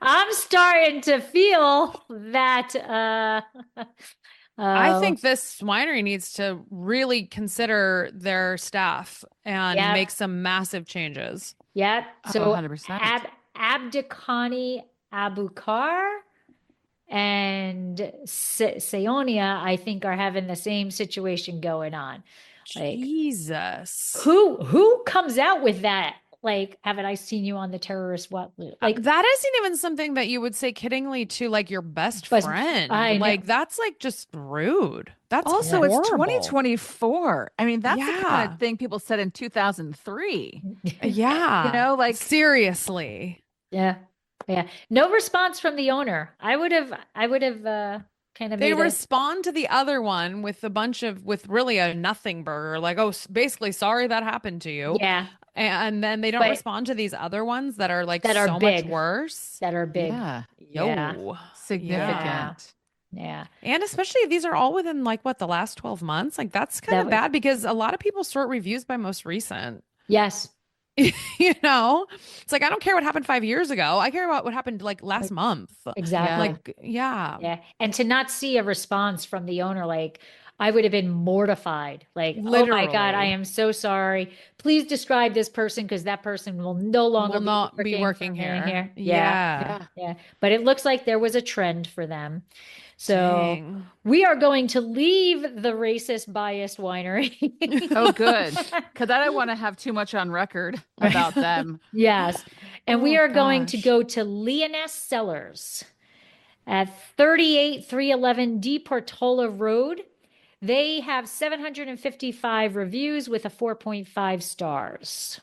I'm starting to feel that I think this winery needs to really consider their staff and yeah, make some massive changes. yeah. Oh, So 100%. Abdikani Abukar and Seonia, I think, are having the same situation going on. Like, Jesus. who comes out with that? Like, haven't I seen you on the terrorist what? Like, That isn't even something that you would say kiddingly to like your best but friend. I know. Like that's like just rude. That's Also, it's horrible. 2024. I mean, that's the kind Yeah. of thing people said in 2003. Yeah. You know, like seriously. Yeah. Yeah. No response from the owner. I would have kind of They made a, respond to the other one with with really a nothing burger, like, oh, basically, sorry that happened to you. yeah, And then they don't But- respond to these other ones that are like that are so much big. worse. that are big. Yeah. Yo. Yeah. Significant. Yeah. And especially these are all within like what the last 12 months. Like that's kind That of was- bad because a lot of people sort reviews by most recent. Yes. You know, it's like I don't care what happened 5 years ago. I care about what happened like last month. Exactly. Like, yeah. Yeah. And to not see a response from the owner, like I would have been mortified. Like, oh my God, I Literally. am so sorry. Please describe this person because that person will no longer Will not be working for me here. Yeah. Yeah. Yeah. But it looks like there was a trend for them. So Dang. we are going to leave the racist biased winery. Oh, good. Because I don't want to have too much on record about them. Yes. And we Oh, are going to gosh. go to Leoness Cellars at 38311 D Portola Road. They have 755 reviews with a 4.5 stars.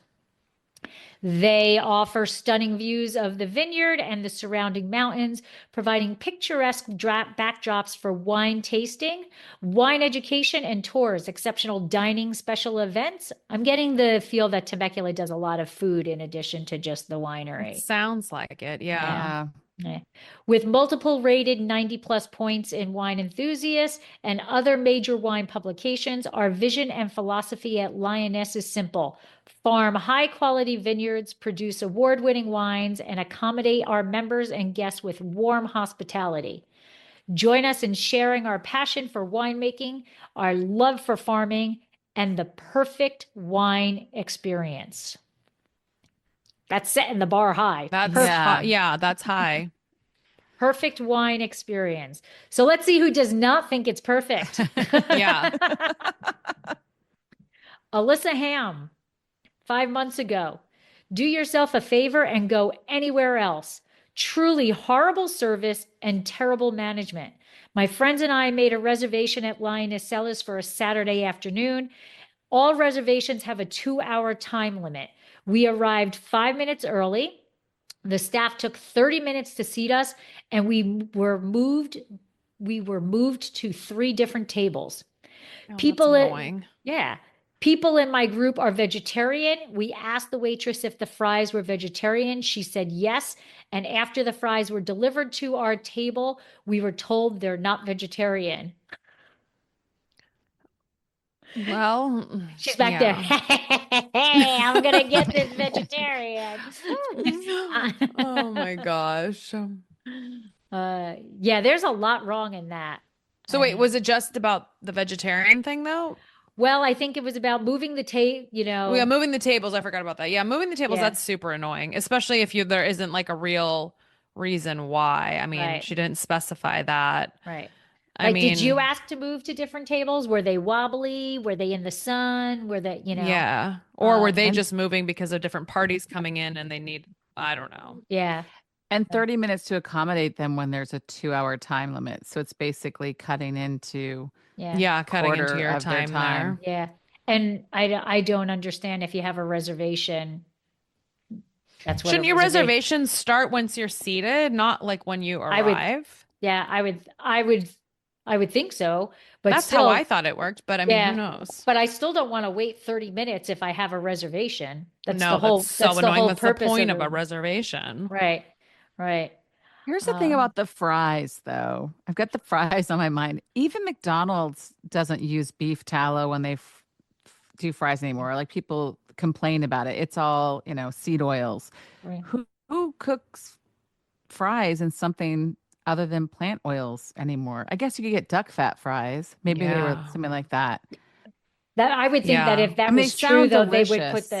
They offer stunning views of the vineyard and the surrounding mountains, providing picturesque backdrops for wine tasting, wine education, and tours, exceptional dining, special events. I'm getting the feel that Temecula does a lot of food in addition to just the winery. Sounds like it. Yeah. Yeah. Yeah. With multiple rated 90 plus points in Wine Enthusiast and other major wine publications, our vision and philosophy at Lioness is simple. Farm high quality vineyards, produce award winning wines, and accommodate our members and guests with warm hospitality. Join us in sharing our passion for winemaking, our love for farming, and the perfect wine experience. That's setting the bar high. That's Yeah. yeah, that's high. Perfect wine experience. So let's see who does not think it's perfect. Yeah. Alyssa Ham, 5 months ago. Do yourself a favor and go anywhere else. Truly horrible service and terrible management. My friends and I made a reservation at Lioness Cellars for a Saturday afternoon. All reservations have a 2-hour time limit. We arrived 5 minutes early. The staff took 30 minutes to seat us, and we were moved to 3 different tables. Oh, People that's at- annoying. Yeah. People in my group are vegetarian. We asked the waitress if the fries were vegetarian. She said yes. And after the fries were delivered to our table, we were told they're not vegetarian. Well, She's back yeah. there. Hey, I'm going to get this vegetarian. Oh my gosh. Yeah, there's a lot wrong in that. So wait, was it just about the vegetarian thing though? Well, I think it was about moving the tape, Yeah, moving the tables. I forgot about that. Yeah, moving the tables, Yeah. that's super annoying, especially if there isn't like a real reason why. I mean, Right. she didn't specify that. Right. I Like, mean, did you ask to move to different tables? Were they wobbly? Were they in the sun? Were they, yeah. Or were they and- just moving because of different parties coming in and they need, I don't know. Yeah. And 30 minutes to accommodate them when there's a 2-hour time limit. So it's basically cutting into Yeah. Yeah, cutting into quarter your of their time time. there. Yeah. And I don't understand if you have a reservation. That's what Shouldn't your reservations start once you're seated, not like when you I would- arrive? Yeah, I would think so. But That's still, how I thought it worked, but I mean, Yeah. who knows? But I still don't want to wait 30 minutes if I have a reservation. That's No, the whole that's so that's the annoying. whole That's the purpose point of of a reservation. Right. Right. Here's the thing about the fries, though. I've got the fries on my mind. Even McDonald's doesn't use beef tallow when they do fries anymore. Like people complain about it. It's all, seed oils. Right. Who cooks fries in something other than plant oils anymore? I guess you could get duck fat fries. Maybe they were something like that. That I would think that if that was true, though, they would put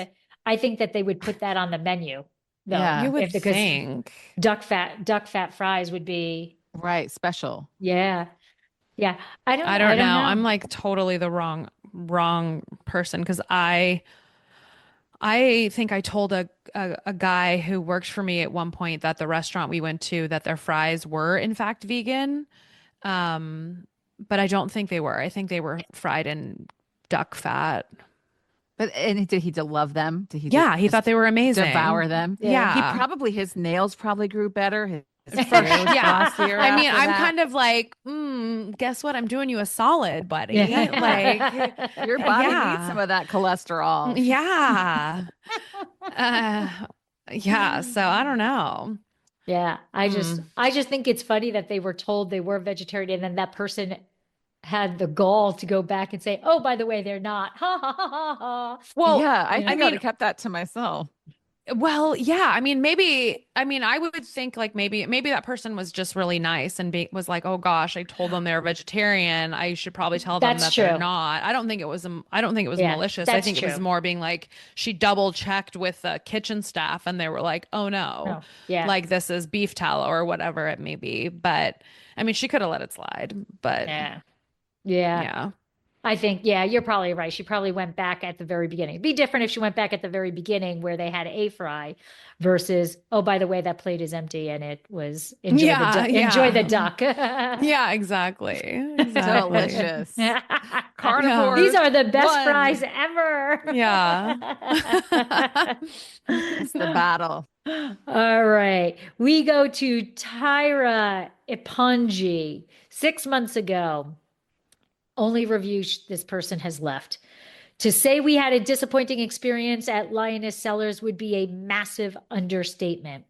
I think that they would put that on the menu. Though, Yeah. You would think duck fat fries would be right, special. Yeah. I don't know. I'm like totally the wrong person, because I think I told a guy who worked for me at one point that the restaurant we went to, that their fries were in fact vegan. But I don't think they were. I think they were fried in duck fat. And did he love them? Did he? Yeah, he thought they were amazing. Devour them. Yeah. His nails probably grew better. His yeah. I mean, I'm kind of like, guess what? I'm doing you a solid, buddy. Like your body needs some of that cholesterol. Yeah. Yeah. So I don't know. Yeah. I just think it's funny that they were told they were vegetarian, and then that person had the gall to go back and say, oh, by the way, they're not. Ha ha ha ha ha. Well, yeah, I would have kept that to myself. Well, yeah. I mean, I would think like maybe that person was just really nice and was like, oh gosh, I told them they're vegetarian. I should probably tell them that they're not. I don't think it was malicious. I think it was more being like, she double checked with the kitchen staff and they were like, oh no, like this is beef tallow or whatever it may be. But I mean, she could have let it slide, but yeah. I think, you're probably right. She probably went back at the very beginning. It'd be different if she went back at the very beginning where they had a fry versus, oh, by the way, that plate is empty and it was enjoy the duck. Yeah, exactly. Delicious. Carnivore. These are the best fries ever. Yeah. It's the battle. All right. We go to Tyra Iponji. 6 months ago. Only review this person has left. To say we had a disappointing experience at Lioness Cellars would be a massive understatement.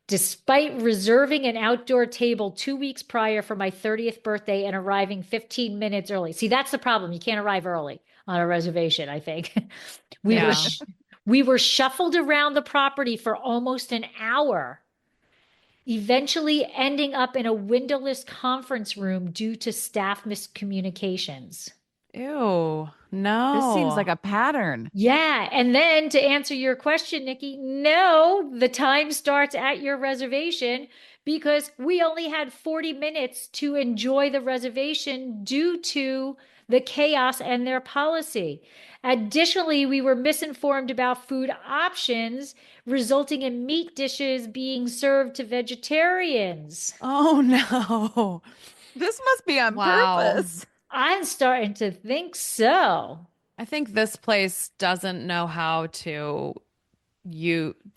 Despite reserving an outdoor table 2 weeks prior for my 30th birthday and arriving 15 minutes early. See, that's the problem. You can't arrive early on a reservation, I think. We were shuffled around the property for almost an hour, eventually ending up in a windowless conference room due to staff miscommunications. Ew, no. This seems like a pattern. Yeah. And then to answer your question, Nikki, no, the time starts at your reservation because we only had 40 minutes to enjoy the reservation due to the chaos and their policy. Additionally, we were misinformed about food options, resulting in meat dishes being served to vegetarians. Oh, no. This must be on purpose. I'm starting to think so. I think this place doesn't know how to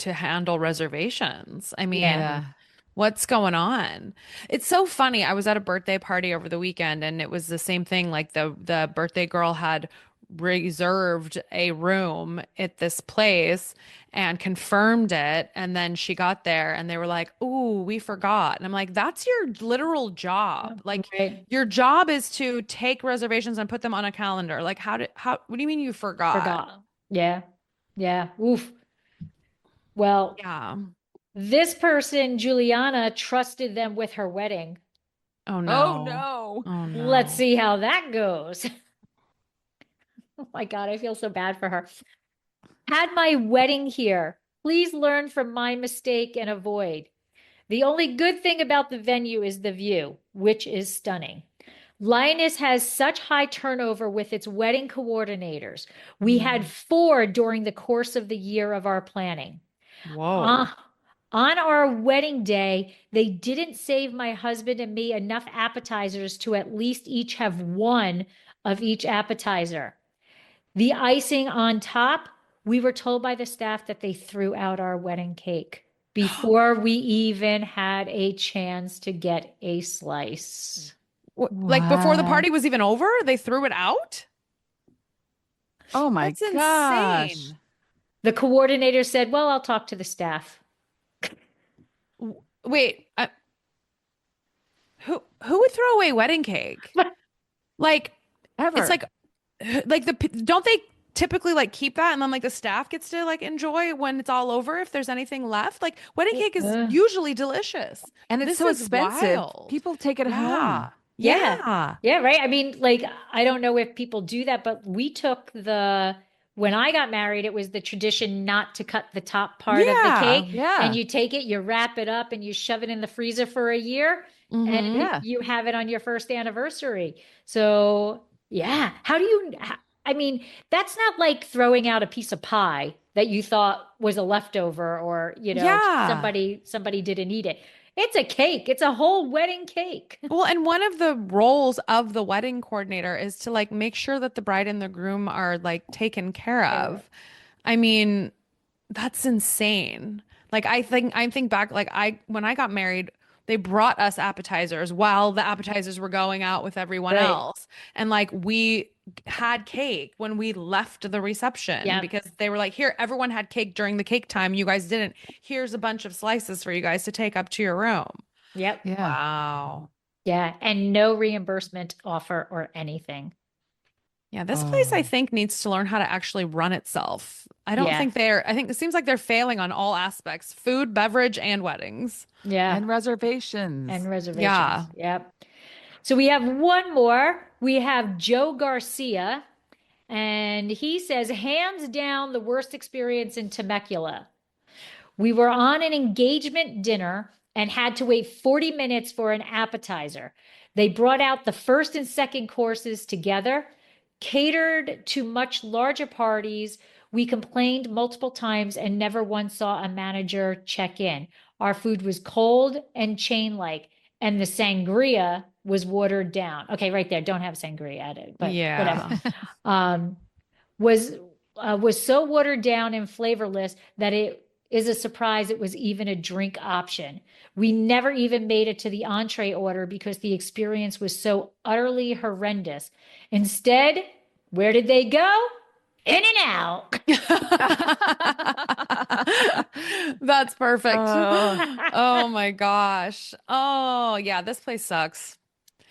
handle reservations. I mean, what's going on? It's so funny. I was at a birthday party over the weekend and it was the same thing. Like the birthday girl had reserved a room at this place and confirmed it. And then she got there and they were like, "Ooh, we forgot." And I'm like, that's your literal job. Like your job is to take reservations and put them on a calendar. Like what do you mean you forgot? Yeah. Oof. Well, this person, Juliana, trusted them with her wedding. Oh no. Oh no. Let's see how that goes. Oh my God, I feel so bad for her. Had my wedding here. Please learn from my mistake and avoid. The only good thing about the venue is the view, which is stunning. Lioness has such high turnover with its wedding coordinators. We had 4 during the course of the year of our planning. Whoa. On our wedding day, they didn't save my husband and me enough appetizers to at least each have one of each appetizer. The icing on top, we were told by the staff that they threw out our wedding cake before we even had a chance to get a slice. Like before the party was even over, they threw it out? Oh my gosh. Insane. The coordinator said, "Well, I'll talk to the staff." Wait, who would throw away wedding cake? Like, Ever. it's like don't they typically like keep that and then like the staff gets to like enjoy when it's all over if there's anything left? Like wedding cake is usually delicious. And it's This so is expensive. wild. People take it Yeah. home. Yeah. Yeah, right. I mean, like, I don't know if people do that, but when I got married, it was the tradition not to cut the top part of the cake. Yeah. And you take it, you wrap it up, and you shove it in the freezer for a year, and Yeah. you have it on your first anniversary. So, yeah. I mean, that's not like throwing out a piece of pie that you thought was a leftover or, Yeah. somebody didn't eat it. It's a cake. It's a whole wedding cake. Well, and one of the roles of the wedding coordinator is to like make sure that the bride and the groom are like taken care of. I mean, that's insane. Like I think back like when I got married, they brought us appetizers while the appetizers were going out with everyone Right. else. And like we had cake when we left the reception Yep. because they were like, here, everyone had cake during the cake time. You guys didn't. Here's a bunch of slices for you guys to take up to your room. Yep. Yeah. Wow. Yeah. And no reimbursement offer or anything. Yeah, this place I think needs to learn how to actually run itself. I don't Yeah. think I think it seems like they're failing on all aspects, food, beverage, and weddings. Yeah. And reservations. And reservations. Yeah. Yep. So we have one more. We have Joe Garcia, and he says, hands down, the worst experience in Temecula. We were on an engagement dinner and had to wait 40 minutes for an appetizer. They brought out the first and second courses together, catered to much larger parties. We complained multiple times and never once saw a manager check in. Our food was cold and chain-like, and the sangria was watered down. Okay, right there. Don't have sangria added, but Yeah. whatever. Was so watered down and flavorless that it is a surprise it was even a drink option. We never even made it to the entree order because the experience was so utterly horrendous. Instead, where did they go? In and out. That's perfect. Oh my gosh. Oh, yeah, this place sucks.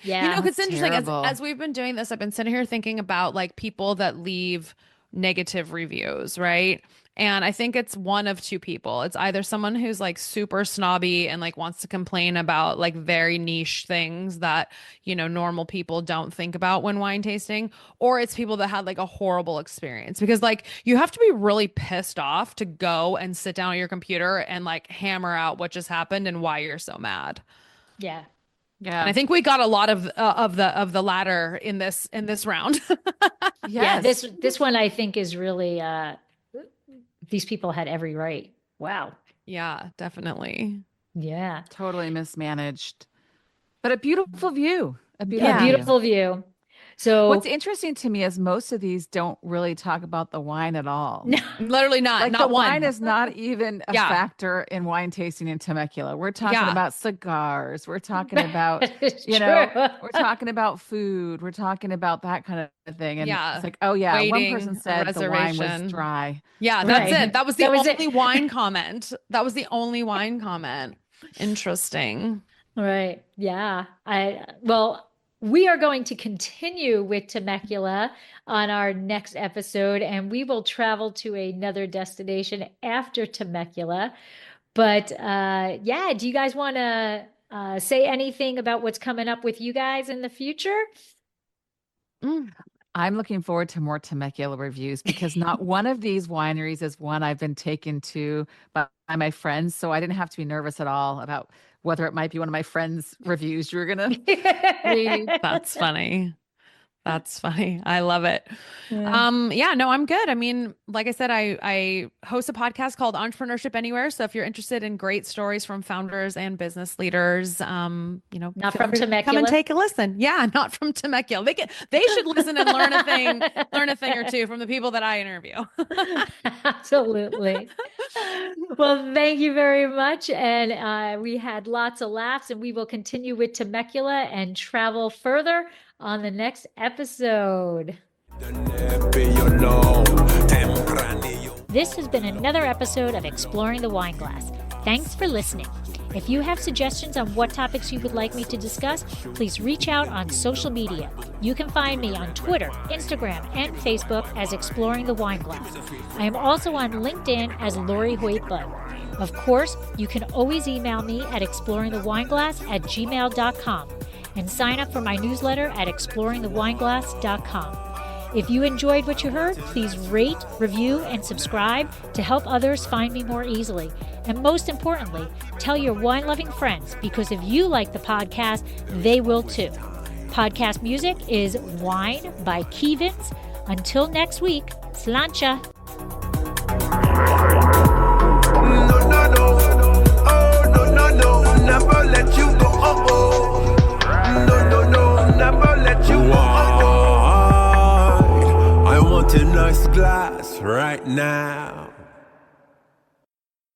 Yeah. You know, it's That's interesting terrible. as we've been doing this, I've been sitting here thinking about like people that leave negative reviews, right? And I think it's one of two people. It's either someone who's like super snobby and like wants to complain about like very niche things that, normal people don't think about when wine tasting, or it's people that had like a horrible experience because like you have to be really pissed off to go and sit down at your computer and like hammer out what just happened and why you're so mad. Yeah. Yeah. And I think we got a lot of the latter in this round. Yeah. Yes. This one I think is really these people had every right. Wow. Yeah, definitely. Yeah. Totally mismanaged. But a beautiful view. A A beautiful view. beautiful view. So What's interesting to me is most of these don't really talk about the wine at all. Literally not. Like Not the one. wine is not even a Yeah. factor in wine tasting in Temecula. We're talking Yeah. about cigars. We're talking about, It's you know, true. we're talking about food. We're talking about that kind of thing. And Yeah. it's like, oh yeah, Waiting, one person said the wine reservation. was dry. Yeah, that's Right. it. That was the That was only it. wine comment. That was the only wine comment. Interesting. Right. Yeah. Well, we are going to continue with Temecula on our next episode, and we will travel to another destination after Temecula. But yeah, do you guys want to say anything about what's coming up with you guys in the future? I'm looking forward to more Temecula reviews because not one of these wineries is one I've been taken to by my friends. So I didn't have to be nervous at all about whether it might be one of my friends' reviews you're going to read. That's funny. That's funny. I love it. Yeah. Yeah, no, I'm good. I mean, like I said, I host a podcast called Entrepreneurship Anywhere. So if you're interested in great stories from founders and business leaders, Not feel from free to come Temecula? and take a listen. Yeah, not from Temecula. They should listen and learn a thing or two from the people that I interview. Absolutely. Well, thank you very much. And we had lots of laughs, and we will continue with Temecula and travel further on the next episode. This has been another episode of Exploring the Wine Glass. Thanks for listening. If you have suggestions on what topics you would like me to discuss, please reach out on social media. You can find me on Twitter, Instagram, and Facebook as Exploring the Wine Glass. I am also on LinkedIn as Lori Hoyt Budd. Of course, you can always email me at exploringthewineglass@gmail.com and sign up for my newsletter at exploringthewineglass.com. If you enjoyed what you heard, please rate, review, and subscribe to help others find me more easily. And most importantly, tell your wine-loving friends, because if you like the podcast, they will too. Podcast music is Wine by Keevins. Until next week, slancha. No, no, no. Oh, no, no, no. Never let you go. Oh, oh. No, no, no. Never let you go. Oh, oh. I want a nice glass right now.